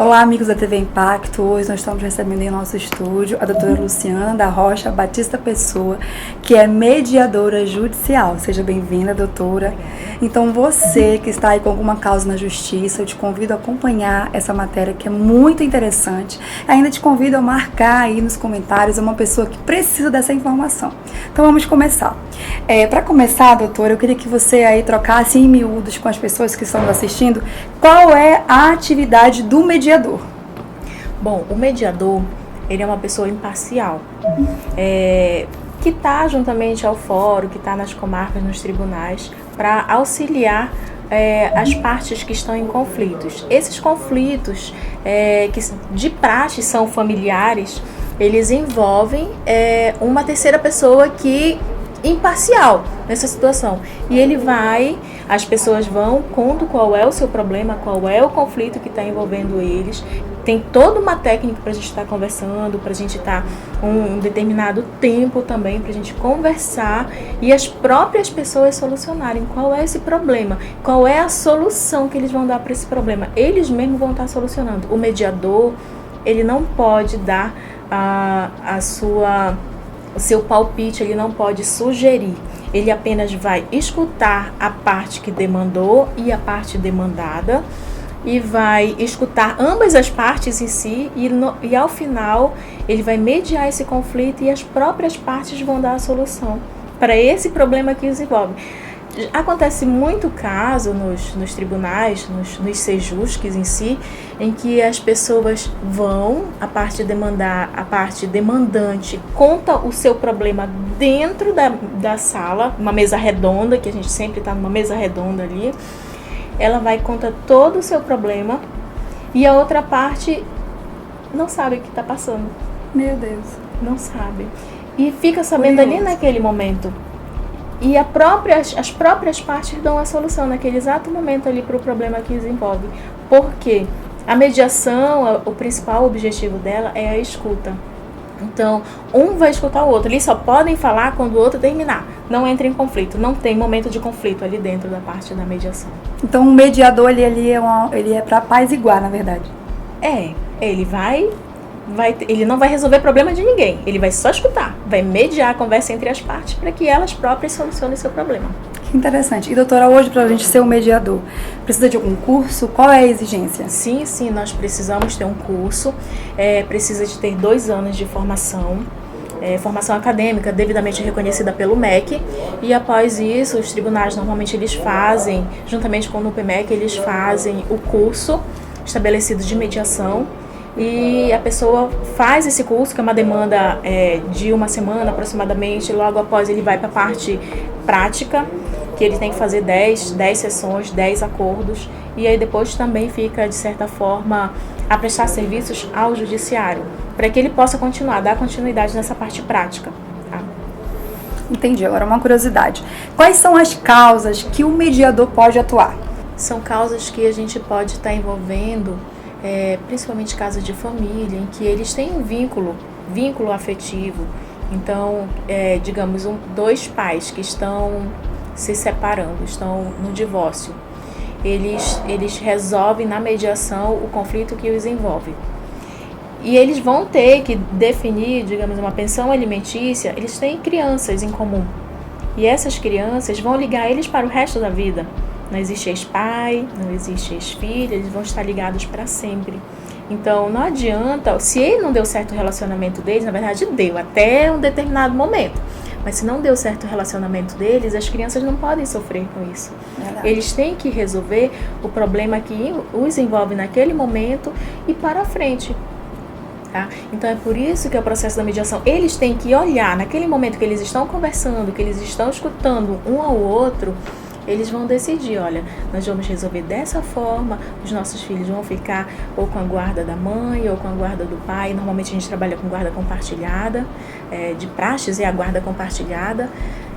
Olá, amigos da TV Impacto. Hoje nós estamos recebendo em nosso estúdio a doutora Luciana da Rocha Batista Pessoa, que é mediadora judicial. Seja bem-vinda, doutora. Então, você que está aí com alguma causa na justiça, eu te convido a acompanhar essa matéria que é muito interessante. Ainda te convido a marcar aí nos comentários uma pessoa que precisa dessa informação. Então, vamos começar. Para começar, doutora, eu queria que você aí trocasse em miúdos com as pessoas que estão nos assistindo qual é a atividade do mediador. Bom, o mediador, ele é uma pessoa imparcial, que está juntamente ao fórum, que está nas comarcas, nos tribunais, para auxiliar as partes que estão em conflitos. Esses conflitos, que de praxe são familiares, eles envolvem uma terceira pessoa que imparcial nessa situação. E as pessoas vão, contam qual é o seu problema, qual é o conflito que está envolvendo eles. Tem toda uma técnica para a gente estar conversando, para a gente estar um determinado tempo também, para a gente conversar e as próprias pessoas solucionarem qual é esse problema, qual é a solução que eles vão dar para esse problema. Eles mesmos vão estar solucionando. O mediador, ele não pode dar o seu palpite, ele não pode sugerir, ele apenas vai escutar a parte que demandou e a parte demandada e vai escutar ambas as partes em si e ao final ele vai mediar esse conflito e as próprias partes vão dar a solução para esse problema que os envolve. Acontece muito caso nos tribunais, nos sejusques em si, em que as pessoas vão, a parte demandante conta o seu problema dentro da sala, uma mesa redonda, que a gente sempre está numa mesa redonda ali, ela vai contar todo o seu problema e a outra parte não sabe o que está passando. Meu Deus. Não sabe. E fica sabendo ali naquele momento. E as próprias partes dão a solução naquele exato momento ali para o problema que os envolve. Porque a mediação, o principal objetivo dela é a escuta. Então, um vai escutar o outro. Eles só podem falar quando o outro terminar. Não entra em conflito. Não tem momento de conflito ali dentro da parte da mediação. Então, o mediador ele é para apaziguar, na verdade. Ele não vai resolver problema de ninguém, ele vai só escutar, vai mediar a conversa entre as partes para que elas próprias solucionem seu problema. Que interessante. E doutora, hoje para a gente ser um mediador, precisa de algum curso? Qual é a exigência? Sim, nós precisamos ter um curso, precisa de ter 2 anos de formação, formação acadêmica devidamente reconhecida pelo MEC, e após isso os tribunais normalmente eles fazem, juntamente com o NUPMEC, eles fazem o curso estabelecido de mediação. E a pessoa faz esse curso, que é uma demanda de 1 semana aproximadamente. Logo após ele vai para a parte prática, que ele tem que fazer 10 sessões, 10 acordos. E aí depois também fica, de certa forma, a prestar serviços ao judiciário, para que ele possa dar continuidade nessa parte prática. Tá? Entendi. Agora uma curiosidade. Quais são as causas que o mediador pode atuar? São causas que a gente pode estar envolvendo, principalmente casos de família, em que eles têm um vínculo afetivo. Então, digamos, 2 pais que estão se separando, estão no divórcio. Eles resolvem na mediação o conflito que os envolve. E eles vão ter que definir, digamos, uma pensão alimentícia. Eles têm crianças em comum. E essas crianças vão ligar eles para o resto da vida. Não existe ex-pai, não existe ex-filha, eles vão estar ligados para sempre. Então, não adianta, se ele não deu certo o relacionamento deles, na verdade deu, até um determinado momento. Mas se não deu certo o relacionamento deles, as crianças não podem sofrer com isso. Verdade. Eles têm que resolver o problema que os envolve naquele momento e para frente. Tá? Então, é por isso que é o processo da mediação. Eles têm que olhar, naquele momento que eles estão conversando, que eles estão escutando um ao outro, eles vão decidir, olha, nós vamos resolver dessa forma, os nossos filhos vão ficar ou com a guarda da mãe ou com a guarda do pai. Normalmente a gente trabalha com guarda compartilhada, de praxes é a guarda compartilhada,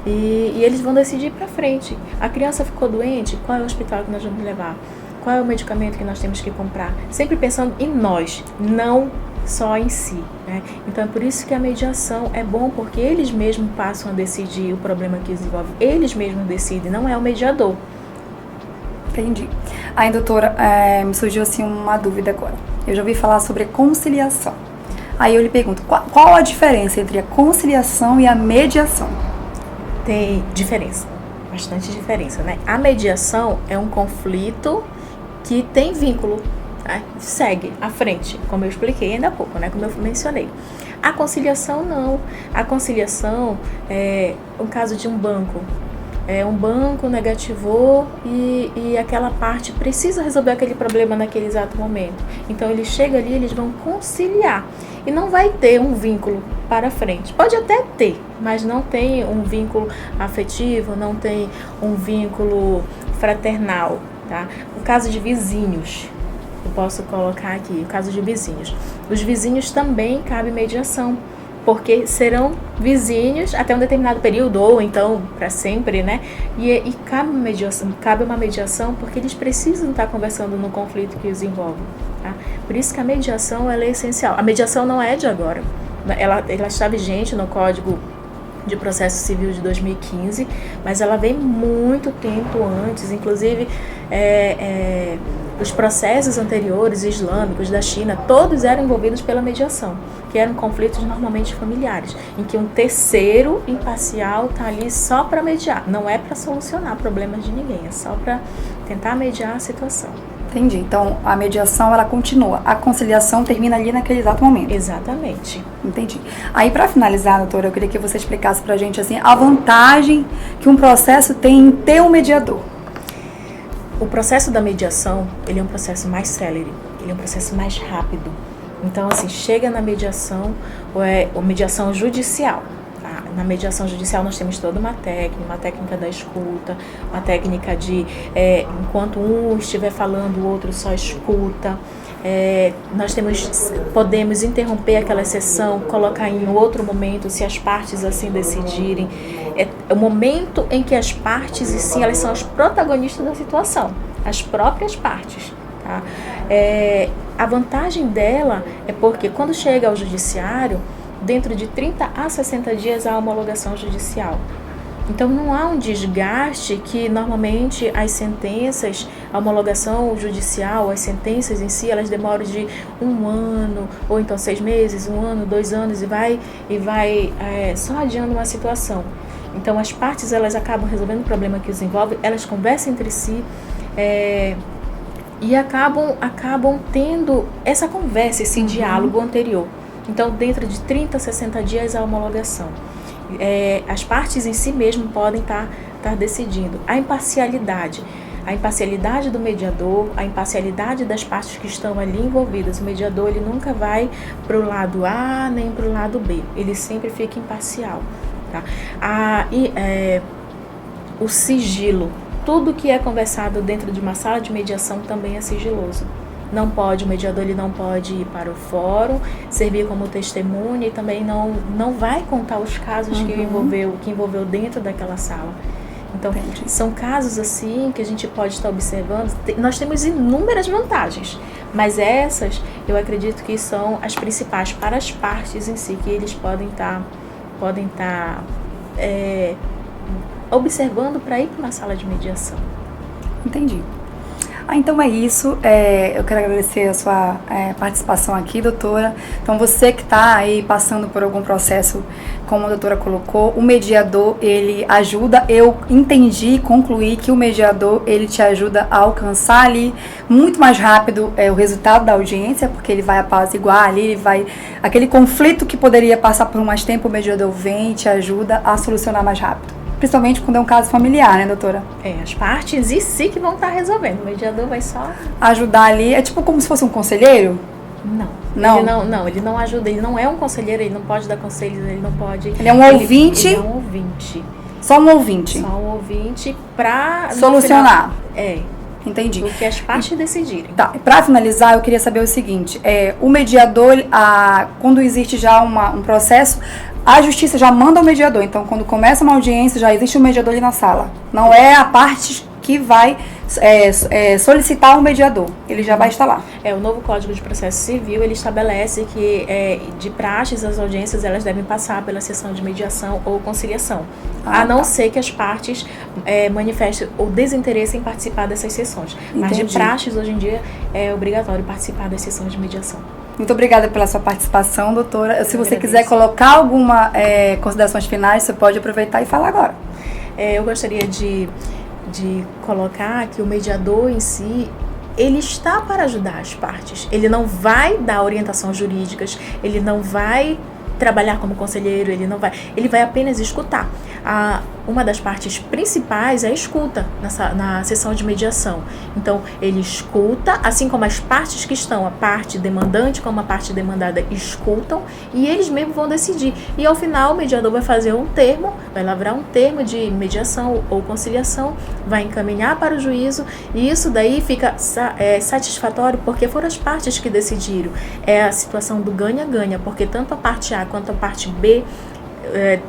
e eles vão decidir para frente. A criança ficou doente, qual é o hospital que nós vamos levar? Qual é o medicamento que nós temos que comprar? Sempre pensando em nós, não só em si, né? Então é por isso que a mediação é bom, porque eles mesmos passam a decidir o problema que desenvolve, eles mesmos decidem, não é o mediador. Entendi. Aí, doutora, me surgiu assim uma dúvida agora. eu já ouvi falar sobre conciliação. Aí eu lhe pergunto, qual a diferença entre a conciliação e a mediação? Tem diferença, bastante diferença, né? A mediação é um conflito que tem vínculo, tá? Segue à frente, como eu expliquei ainda há pouco, né? Como eu mencionei. A conciliação não. A conciliação é um caso de um banco. Um banco negativou e aquela parte precisa resolver aquele problema naquele exato momento. Então ele chega ali, eles vão conciliar e não vai ter um vínculo para frente. Pode até ter, mas não tem um vínculo afetivo, não tem um vínculo fraternal, tá? O caso de vizinhos, eu posso colocar aqui, o caso de vizinhos. Os vizinhos também cabe mediação, porque serão vizinhos até um determinado período, ou então para sempre, né? E cabe uma mediação porque eles precisam estar conversando no conflito que os envolve, tá? Por isso que a mediação ela é essencial. A mediação não é de agora, ela está vigente no Código de Processo Civil de 2015, mas ela vem muito tempo antes, inclusive os processos anteriores islâmicos da China, todos eram envolvidos pela mediação, que eram conflitos normalmente familiares, em que um terceiro imparcial está ali só para mediar, não é para solucionar problemas de ninguém, é só para tentar mediar a situação. Entendi. Então, a mediação, ela continua. A conciliação termina ali naquele exato momento. Exatamente. Entendi. Aí, para finalizar, doutora, eu queria que você explicasse pra gente, assim, a vantagem que um processo tem em ter um mediador. O processo da mediação, ele é um processo mais célere, ele é um processo mais rápido. Então, assim, chega na mediação, ou mediação judicial. Na mediação judicial nós temos toda uma técnica da escuta, uma técnica de, enquanto um estiver falando, o outro só escuta. Nós podemos interromper aquela sessão, colocar em outro momento, se as partes assim decidirem. É o momento em que as partes, e sim, elas são as protagonistas da situação, as próprias partes. Tá? A vantagem dela é porque quando chega ao judiciário, dentro de 30 a 60 dias há homologação judicial. Então não há um desgaste que normalmente as sentenças, a homologação judicial, as sentenças em si, elas demoram de 1 ano, ou então 6 meses, 1 ano, 2 anos, e vai só adiando uma situação. Então as partes elas acabam resolvendo o problema que os envolve, elas conversam entre si e acabam tendo essa conversa, esse diálogo anterior. Então, dentro de 30 a 60 dias, a homologação. As partes em si mesmo podem estar decidindo. A imparcialidade do mediador, a imparcialidade das partes que estão ali envolvidas. O mediador ele nunca vai para o lado A nem para o lado B. Ele sempre fica imparcial. Tá? O sigilo. Tudo que é conversado dentro de uma sala de mediação também é sigiloso. O mediador ele não pode ir para o fórum, servir como testemunha e também não vai contar os casos que envolveu dentro daquela sala. Então, são casos assim que a gente pode estar observando. Nós temos inúmeras vantagens, mas essas eu acredito que são as principais para as partes em si, que eles podem estar observando para ir para uma sala de mediação. Entendi. Então é isso, eu quero agradecer a sua participação aqui, doutora. Então você que está aí passando por algum processo, como a doutora colocou, o mediador, ele ajuda, eu entendi e concluí que o mediador, ele te ajuda a alcançar ali muito mais rápido o resultado da audiência, porque ele vai apaziguar ali, aquele conflito que poderia passar por mais tempo, o mediador vem e te ajuda a solucionar mais rápido. Principalmente quando é um caso familiar, né, doutora? As partes em si que vão estar resolvendo. O mediador vai só ajudar ali. É tipo como se fosse um conselheiro? Não. Ele não ajuda. Ele não é um conselheiro, ele não pode dar conselhos, ele não pode... Ele é um ouvinte? Ele é um ouvinte. Só um ouvinte? Só um ouvinte para... solucionar. Entendi. O que as partes decidirem. Tá, para finalizar, eu queria saber o seguinte, o mediador, quando existe já um processo, a justiça já manda o mediador, então quando começa uma audiência, já existe um mediador ali na sala. Não é a parte que vai solicitar um mediador. Ele já vai estar lá. O novo Código de Processo Civil, ele estabelece que de praxes as audiências elas devem passar pela sessão de mediação ou conciliação, a não ser que as partes manifestem o desinteresse em participar dessas sessões. Mas de praxes, hoje em dia, é obrigatório participar das sessões de mediação. Muito obrigada pela sua participação, doutora. Se você quiser colocar alguma considerações finais, você pode aproveitar e falar agora. Eu gostaria de colocar que o mediador em si, ele está para ajudar as partes. Ele não vai dar orientações jurídicas, ele não vai trabalhar como conselheiro, ele vai apenas escutar. Uma das partes principais é a escuta na sessão de mediação. Então, ele escuta, assim como as partes que estão, a parte demandante como a parte demandada, escutam, e eles mesmos vão decidir. E ao final, o mediador vai fazer vai lavrar um termo de mediação ou conciliação, vai encaminhar para o juízo, e isso daí fica satisfatório, porque foram as partes que decidiram. É a situação do ganha-ganha, porque tanto a parte A quanto a parte B,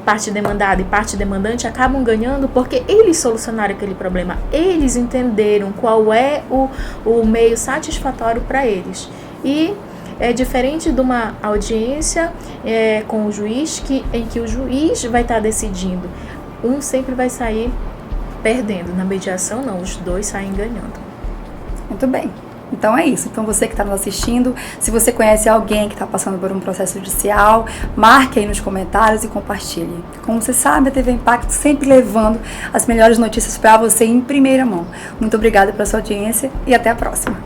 parte demandada e parte demandante acabam ganhando porque eles solucionaram aquele problema, eles entenderam qual é o meio satisfatório para eles. E é diferente de uma audiência com o juiz, em que o juiz vai estar decidindo. Um sempre vai sair perdendo. Na mediação não, os dois saem ganhando. Muito bem. Então é isso. Então você que está nos assistindo, se você conhece alguém que está passando por um processo judicial, marque aí nos comentários e compartilhe. Como você sabe, a TV Impacto sempre levando as melhores notícias para você em primeira mão. Muito obrigada pela sua audiência e até a próxima.